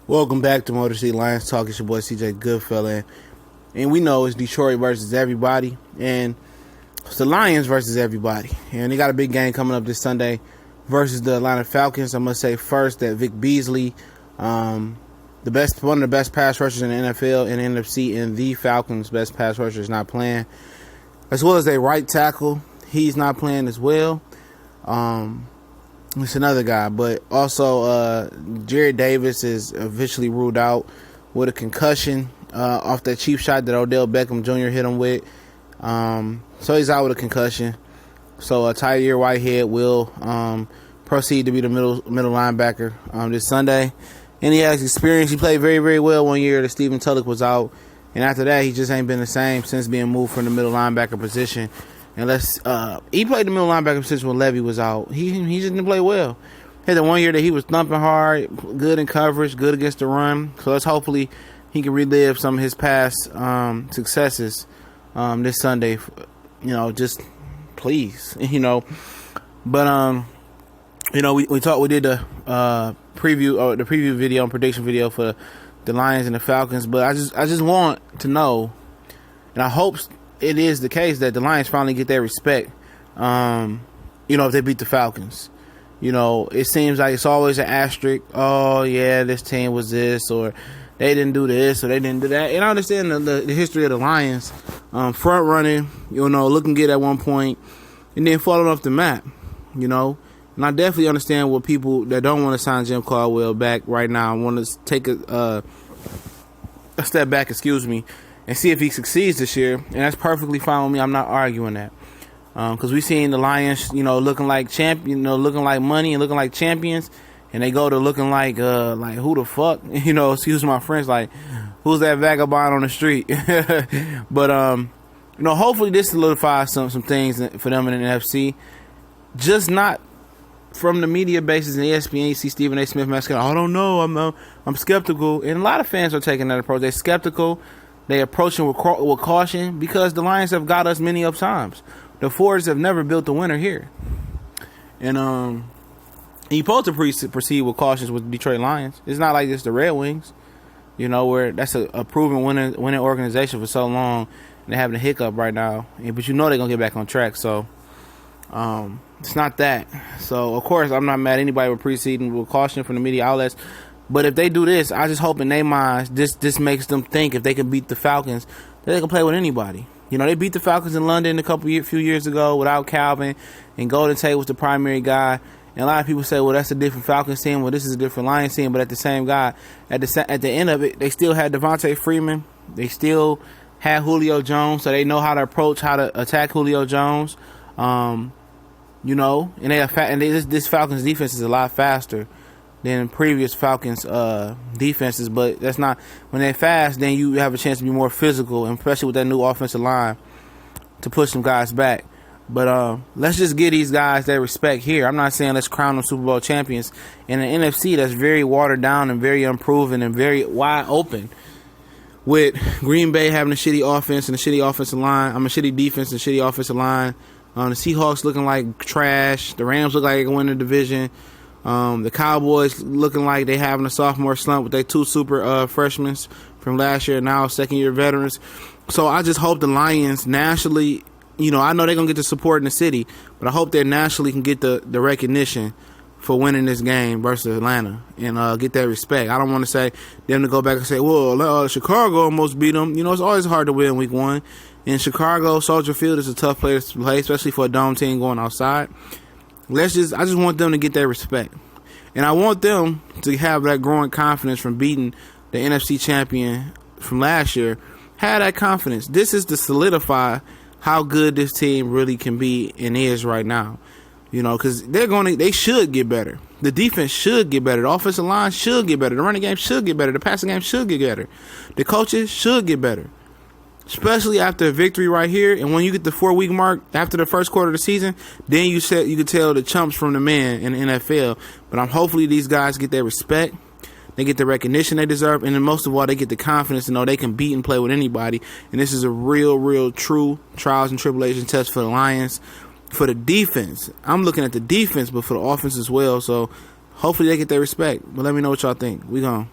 Welcome back to Motor City Lions Talk. It's your boy CJ Goodfella, and we know it's Detroit versus everybody, and it's the Lions versus everybody. And they got a big game coming up this Sunday versus the Atlanta Falcons. I must say first that Vic Beasley, one of the best pass rushers in the NFL and NFC, and the Falcons' best pass rusher is not playing, as well as a right tackle. He's not playing as well. It's another guy, but also Jared Davis is officially ruled out with a concussion off that cheap shot that Odell Beckham Jr. hit him with. So he's out with a concussion. So Tyler Whitehead will proceed to be the middle linebacker this Sunday. And he has experience. He played very, very well one year that Stephen Tulloch was out. And after that, he just ain't been the same since being moved from the middle linebacker position. Unless he played the middle linebacker position when Levy was out. He just didn't play well. He had the 1 year that he was thumping hard, good in coverage, good against the run. So let's hopefully he can relive some of his past successes this Sunday. Just please, But we did the preview video and prediction video for the Lions and the Falcons. But I just want to know, and I hope it is the case that the Lions finally get their respect, if they beat the Falcons. It seems like it's always an asterisk. Oh, yeah, this team was this, or they didn't do this, or they didn't do that. And I understand the history of the Lions, front running, looking good at one point, and then falling off the map, And I definitely understand what people that don't want to sign Jim Caldwell back right now want to take a step back, and see if he succeeds this year, and that's perfectly fine with me. I'm not arguing that, because we've seen the Lions, looking like looking like money and looking like champions, and they go to looking like who the fuck, excuse my French, like who's that vagabond on the street? But hopefully this solidifies some things for them in the NFC, just not from the media basis in ESPN. You see Stephen A. Smith masking, I don't know, I'm skeptical, and a lot of fans are taking that approach. They're skeptical. They approaching with caution because the Lions have got us many of times. The Fords have never built a winner here. And you're supposed to proceed with caution with the Detroit Lions. It's not like it's the Red Wings, where that's a proven winning organization for so long. And they're having a hiccup right now. But they're going to get back on track. So it's not that. So, of course, I'm not mad at anybody with proceeding with caution from the media outlets. But if they do this, I just hope in their minds this makes them think if they can beat the Falcons, that they can play with anybody. They beat the Falcons in London few years ago without Calvin, and Golden Tate was the primary guy. And a lot of people say, well, that's a different Falcons team. Well, this is a different Lions team. But at the same guy, at the end of it, they still had Devontae Freeman. They still had Julio Jones, so they know how to attack Julio Jones. And this Falcons defense is a lot faster than previous Falcons defenses, but that's not, when they're fast, then you have a chance to be more physical, and especially with that new offensive line to push some guys back. But let's just give these guys their respect here. I'm not saying let's crown them Super Bowl champions in an NFC that's very watered down and very unproven and very wide open, with Green Bay having a shitty offense and a shitty offensive line. A shitty defense and a shitty offensive line. The Seahawks looking like trash. The Rams look like they're going to win the division. The Cowboys looking like they having a sophomore slump with their two super freshmen from last year, now second-year veterans. So I just hope the Lions nationally, I know they're going to get the support in the city, but I hope they nationally can get the recognition for winning this game versus Atlanta and get that respect. I don't want to say them to go back and say, well, Chicago almost beat them. It's always hard to win week one. In Chicago, Soldier Field is a tough place to play, especially for a dome team going outside. I just want them to get their respect. And I want them to have that growing confidence from beating the NFC champion from last year. Have that confidence. This is to solidify how good this team really can be and is right now. Because they should get better. The defense should get better. The offensive line should get better. The running game should get better. The passing game should get better. The coaches should get better. Especially after a victory right here, and when you get the 4-week mark after the first quarter of the season, then you could tell the chumps from the man in the NFL. But hopefully these guys get their respect, they get the recognition they deserve, and then most of all, they get the confidence to know they can beat and play with anybody. And this is a real, true trials and tribulations test for the Lions, for the defense. I'm looking at the defense, but for the offense as well. So hopefully they get their respect. But let me know what y'all think. We gone.